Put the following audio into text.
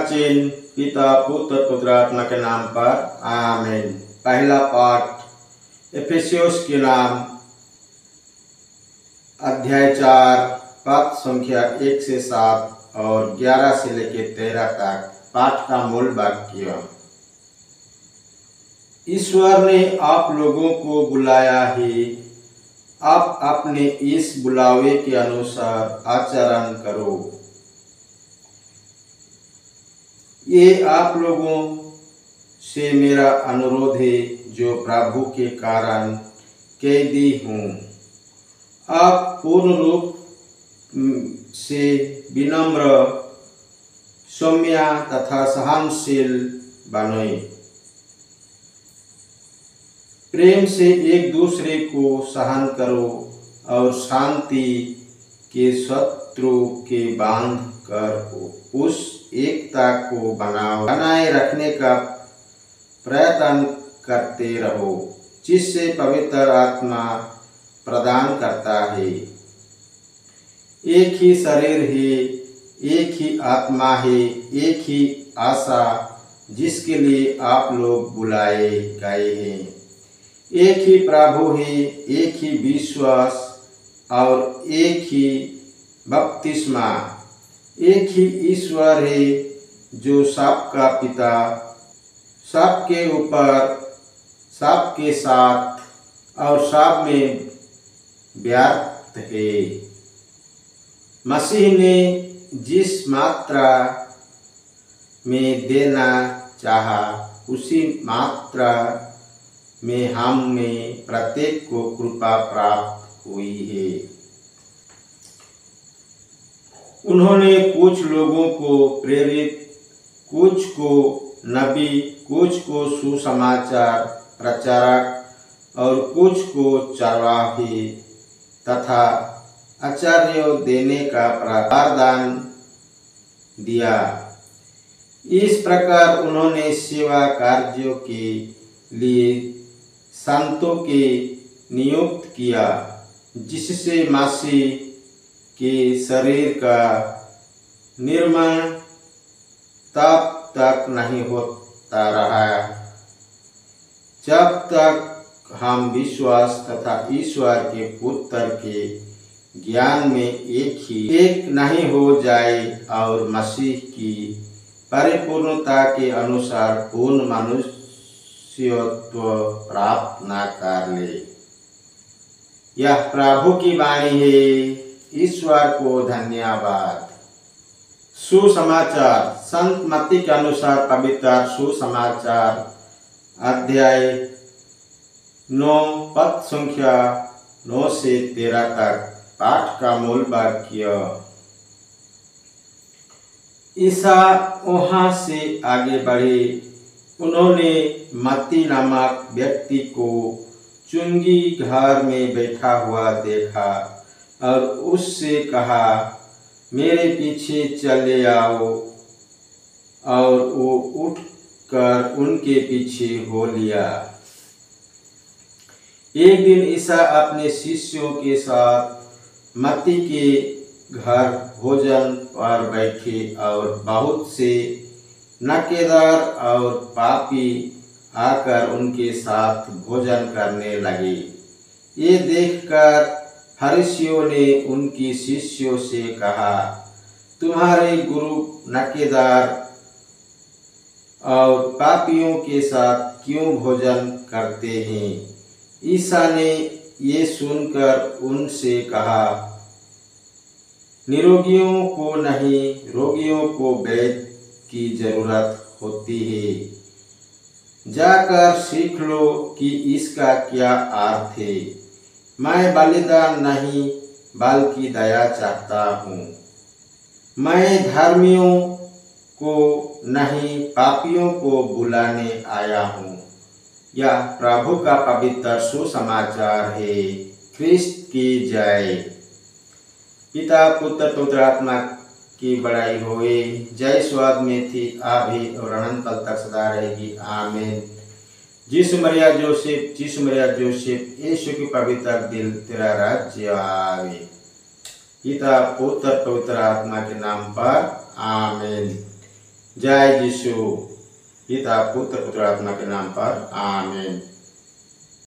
चिन्ह पिता पुत्र पवित्र आत्मा के नाम पर आमीन। पहला पाठ एफेसियोस के नाम अध्याय 4 पद संख्या 1 से 7 और 11 से लेकर 13 तक। पाठ का मूल वाक्य, ईश्वर ने आप लोगों को बुलाया है, आप अपने इस बुलावे के अनुसार आचरण करो। ये आप लोगों से मेरा अनुरोध है जो प्रभु के कारण कैदी हूँ। आप पूर्ण रूप से विनम्र, सौम्य तथा सहनशील बने। प्रेम से एक दूसरे को सहन करो और शांति के शत्रु के बांध कर उस एकता को बनाए रखने का प्रयत्न करते रहो जिससे पवित्र आत्मा प्रदान करता है। एक ही शरीर है, एक ही आत्मा है, एक ही आशा जिसके लिए आप लोग बुलाए गए हैं। एक ही प्रभु है, एक ही विश्वास और एक ही बपतिस्मा। एक ही ईश्वर है जो सबका पिता, सबके ऊपर, सबके साथ और सब में व्याप्त है। मसीह ने जिस मात्रा में देना चाहा उसी मात्रा में हम में प्रत्येक को कृपा प्राप्त हुई है। उन्होंने कुछ लोगों को प्रेरित, कुछ को नबी, कुछ को सुसमाचार प्रचारक और कुछ को चरवाहे तथा आचार्य देने का वरदान दिया। इस प्रकार उन्होंने सेवा कार्यों के लिए संतों के नियुक्त किया, जिससे मसीह के शरीर का निर्माण तब तक नहीं होता रहा जब तक हम विश्वास तथा ईश्वर के पुत्र के ज्ञान में एक नहीं हो जाए और मसीह की परिपूर्णता के अनुसार पूर्ण मनुष्यत्व प्राप्त न कर ले। यह प्रभु की वाणी है। ईश्वर को धन्यवाद। सुसमाचार, संत मत्ती के अनुसार पवित्र सुसमाचार अध्याय 9 पद संख्या 9 से 13 तक। पाठ का मूल वाक्य, ईसा वहां से आगे बढ़े। उन्होंने मत्ती नामक व्यक्ति को चुंगी घर में बैठा हुआ देखा और उससे कहा, मेरे पीछे चले आओ। और वो उठकर उनके पीछे हो लिया। एक दिन ईसा अपने शिष्यों के साथ मत्ती के घर भोजन पर बैठे और बहुत से नकेदार और पापी आकर उनके साथ भोजन करने लगे। ये देखकर फरीसियों ने उनकी शिष्यों से कहा, तुम्हारे गुरु नकेदार और पापियों के साथ क्यों भोजन करते हैं? ईसा ने ये सुनकर उनसे कहा, निरोगियों को नहीं, रोगियों को वैद्य की जरूरत होती है। जाकर सीख लो कि इसका क्या अर्थ है। मैं बलिदान नहीं बल्कि दया चाहता हूँ। मैं धर्मियों को नहीं पापियों को बुलाने आया हूँ। यह प्रभु का पवित्र सुसमाचार है। ख्रिस्त की जय। पिता पुत्र पवित्र आत्मा की बड़ाई होए। जय स्वाद में थी, अभी और अनंत काल तक सदा रहेगी। आमीन। जिस मरिया जोसेफ, यीशु की पवित्र दिल, तेरा राज्य आवे। पिता पुत्र पवित्र आत्मा के नाम पर आमीन। जय यीशु। पिता पुत्र पवित्र आत्मा के नाम पर आमीन।